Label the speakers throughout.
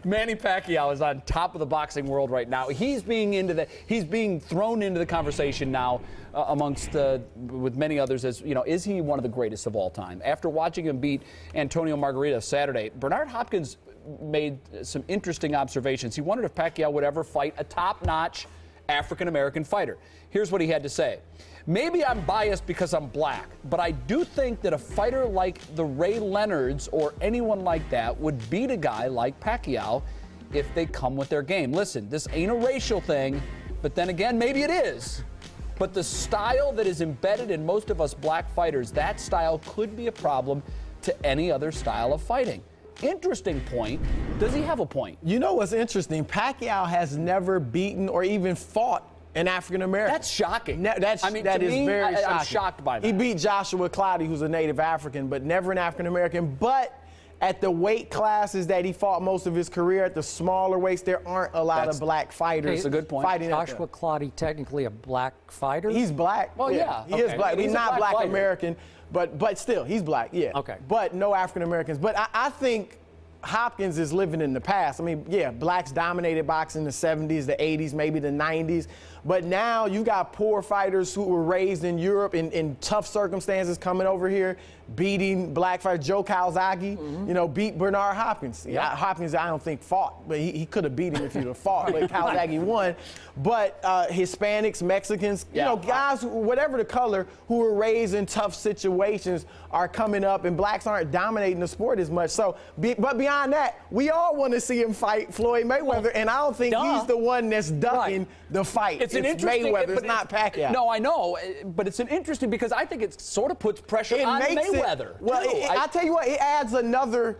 Speaker 1: Manny Pacquiao is on top of the boxing world right now. He's being thrown into the conversation now with many others as, you know, is he one of the greatest of all time? After watching him beat Antonio Margarita Saturday, Bernard Hopkins made some interesting observations. He wondered if Pacquiao would ever fight a top-notch African-American fighter. Here's what he had to say. Maybe I'm biased because I'm black, but I do think that a fighter like the Ray Leonards or anyone like that would beat a guy like Pacquiao if they come with their game. Listen, this ain't a racial thing, but then again, maybe it is. But the style that is embedded in most of us black fighters, that style could be a problem to any other style of fighting. Interesting point. Does he have a point?
Speaker 2: You know what's interesting? Pacquiao has never beaten or even fought an African American.
Speaker 1: That's shocking.
Speaker 2: That is very shocking.
Speaker 1: I'm shocked by that.
Speaker 2: He beat Joshua Cloudy, who's a native African, but never an African American. But at the weight classes that he fought most of his career, at the smaller weights, there aren't a lot of black fighters.
Speaker 1: That's a good point.
Speaker 2: Fighting
Speaker 3: Joshua Cloudy technically a black fighter?
Speaker 2: He's black.
Speaker 1: Well, yeah.
Speaker 2: He is black. He's not black
Speaker 1: fighter.
Speaker 2: American, but still, he's black, yeah.
Speaker 3: Okay.
Speaker 2: But no African Americans. But I think Hopkins is living in the past. I mean, yeah, blacks dominated boxing in the 70s, the 80s, maybe the 90s. But now you got poor fighters who were raised in Europe in tough circumstances coming over here, beating black fighters. Joe Calzaghe, you know, beat Bernard Hopkins. Yeah. Hopkins, I don't think fought, but he could have beat him if he'd have fought, but Calzaghe won. But Hispanics, Mexicans, you know, guys, whatever the color, who were raised in tough situations are coming up, and blacks aren't dominating the sport as much. So, but beyond that, we all want to see him fight Floyd Mayweather, and I don't think he's the one that's ducking the fight. It's Mayweather, it's not Pacquiao.
Speaker 1: No, I know, but it's an interesting because I think it sort of puts pressure on Mayweather.
Speaker 2: I'll tell you what, it adds another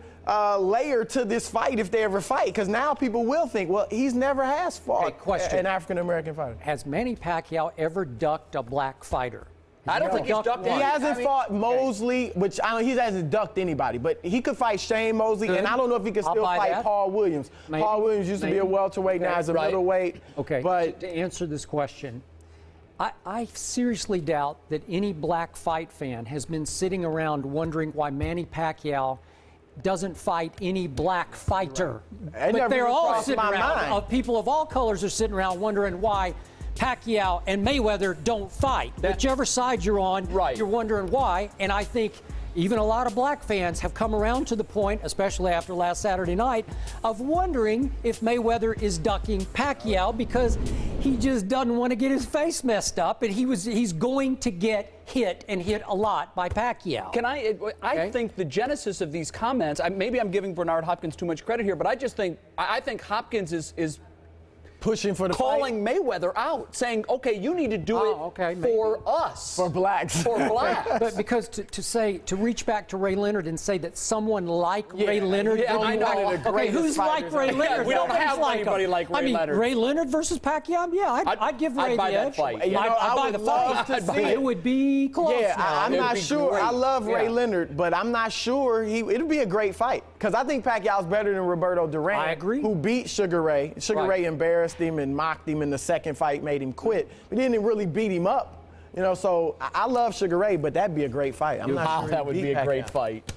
Speaker 2: layer to this fight if they ever fight, because now people will think, well, he's never has fought an African-American fighter.
Speaker 3: Has Manny Pacquiao ever ducked a black fighter?
Speaker 1: I don't think he's ducked
Speaker 2: one. He hasn't fought Mosley, which I don't. He hasn't ducked anybody, but he could fight Shane Mosley, and I don't know if he could still fight Paul Williams. Paul Williams used to be a welterweight, now he's a middleweight.
Speaker 3: Okay, but to answer this question, I seriously doubt that any black fight fan has been sitting around wondering why Manny Pacquiao doesn't fight any black fighter. But they're all sitting around, people of all colors are sitting around wondering why Pacquiao and Mayweather don't fight. Whichever side you're on, you're wondering why. And I think even a lot of black fans have come around to the point, especially after last Saturday night, of wondering if Mayweather is ducking Pacquiao because he just doesn't want to get his face messed up, and he's going to get hit and hit a lot by Pacquiao.
Speaker 1: I think the genesis of these comments, maybe I'm giving Bernard Hopkins too much credit here, but I think Hopkins is
Speaker 2: pushing for the
Speaker 1: calling Mayweather out, saying, okay, you need to do it for us.
Speaker 2: For blacks.
Speaker 1: For blacks.
Speaker 3: But because to reach back to Ray Leonard and say that someone like Ray Leonard, okay, who's like Ray Leonard?
Speaker 1: We don't have anybody like Ray Leonard.
Speaker 3: I mean, Ray Leonard versus Pacquiao? Yeah, I'd give Ray the edge. I'd buy the fight. It would be close.
Speaker 2: Yeah, I'm not sure. I love Ray Leonard, but I'm not sure it'll be a great fight, because I think Pacquiao's better than Roberto Duran.
Speaker 3: I agree.
Speaker 2: Who beat Sugar Ray. Sugar Ray embarrassed him and mocked him in the second fight, made him quit. But he didn't really beat him up. You know, so I love Sugar Ray, but that'd be a great fight. I'm not sure
Speaker 1: that would be a great fight.